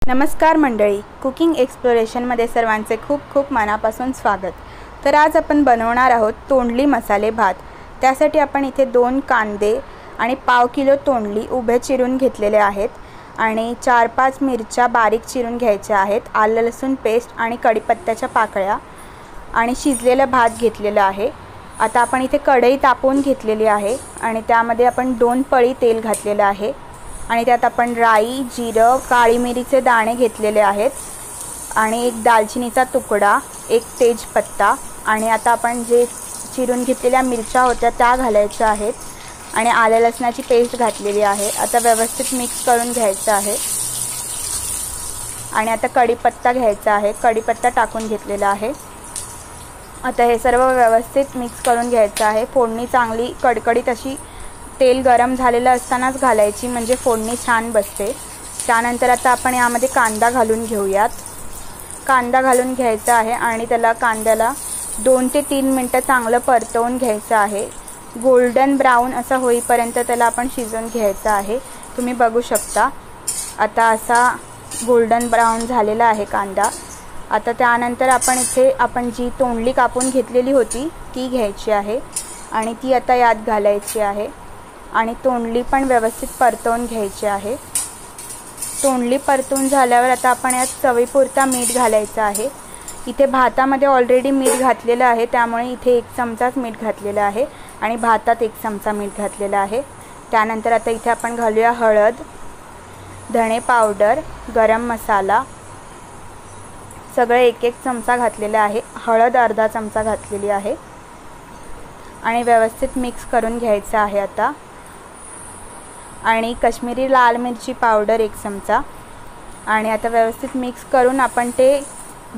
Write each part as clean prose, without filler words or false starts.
नमस्कार मंडळी, कुकिंग एक्सप्लोरेशनमध्ये सर्वांचे खूप खूप मनापासून स्वागत। तर आज आपण बनवणार आहोत तोंडली मसाले भात। त्यासाठी आपण इथे 2 कांदे आणि पाव किलो तोंडली उभे चिरून घेतलेले आहेत आणि 4-5 मिरच्या बारीक चिरून घ्यायच्या आहेत, आलं लसूण पेस्ट आणि कढीपत्त्याच्या पाकळ्या आणि शिजलेला भात घेतलेला आहे। आता आपण इथे कढई तापवून घेतलेली आहे आणि त्यामध्ये आपण 2 पळी तेल घातलेले आहे आणि त्यात आपण राई, जिरं, काळी मिरीचे दाणे घेतलेले आहेत आणि एक दालचिनीचा तुकडा, एक तेजपत्ता आणि आता आपण जे चिरून घेतलेल्या मिरच्या होत्या त्या घालायच्या आहेत आणि आलं लसणाची पेस्ट घातलेली आहे। आता व्यवस्थित मिक्स करून घ्यायचं आहे आणि आता कढीपत्ता घ्यायचा आहे, कढीपत्ता टाकून घेतलेला आहे। आता हे सर्व व्यवस्थित मिक्स करून घ्यायचं आहे। फोडणी चांगली कडकडीत अशी तेल गरम झालेलं असतानाच घालायची, म्हणजे फोडणी छान बसते। त्यानंतर आता आपण यामध्ये कांदा घालून घेऊयात। कांदा घालून घ्यायचा आहे आणि त्याला कांद्याला 2 ते 3 मिनिटं चांगलं परतवून घ्यायचं आहे। गोल्डन ब्राऊन असा होईपर्यंत त्याला आपण शिजवून घ्यायचं आहे। तुम्ही बघू शकता आता असा गोल्डन ब्राऊन झालेला आहे कांदा। आता त्यानंतर आपण जी तोंडली कापून घेतलेली होती ती घ्यायची आहे आणि ती आता यात घालायची आहे आणि तोंडली पण व्यवस्थित परतवून घ्यायची आहे। तोंडली परतून झाल्यावर आता आपण यात चवीपुरता मीठ घालायचं आहे। इथे भातामध्ये ऑलरेडी मीठ घातलेलं आहे, त्यामुळे इथे 1 चमचाच मीठ घातलेलं आहे आणि भातात 1 चमचा मीठ घातलेला आहे। त्यानंतर आता इथे आपण घालूया हळद, धणे पावडर, गरम मसाला, सगळे 1-1 चमचा घातलेला आहे। हळद अर्धा चमचा घातलेली आहे आणि व्यवस्थित मिक्स करून घ्यायचं आहे आता। आणि कश्मीरी लाल मिरची पावडर 1 चमचा आणि आता व्यवस्थित मिक्स करून आपण ते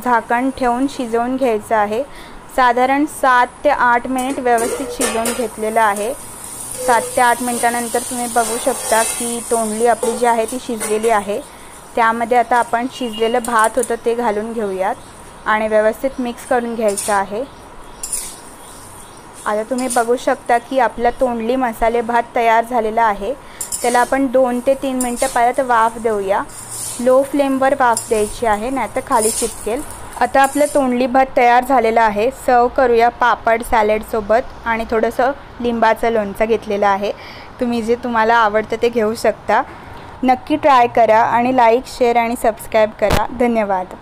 झाकण ठेवून शिजवून घ्यायचं आहे। साधारण 7 ते 8 मिनिट व्यवस्थित शिजवून घेतलेलं आहे। 7 ते 8 मिनिटानंतर तुम्ही बघू शकता की तोंडली आपली जी आहे ती शिजलेली आहे। त्यामध्ये आता आपण शिजलेलं भात होतं ते घालून घेऊयात आणि व्यवस्थित मिक्स करून घ्यायचं आहे। आता तुम्ही बघू शकता की आपला तोंडली मसाले भात तयार झालेला आहे। त्याला आपण 2 ते 3 मिनिटं परत वाफ देऊया। लो फ्लेमवर वाफ द्यायची आहे, नाहीतर खाली चिपकेल। आता आपलं तोंडली भात तयार झालेला आहे। सर्व करूया पापड सॅलड सोबत आणि थोडंसं लिंबाचं लोणचं घेतलेलं आहे। तुम्ही जे तुम्हाला आवडतं ते घेऊ शकता। नक्की ट्राय करा आणि लाईक, शेअर आणि सबस्क्राईब करा। धन्यवाद।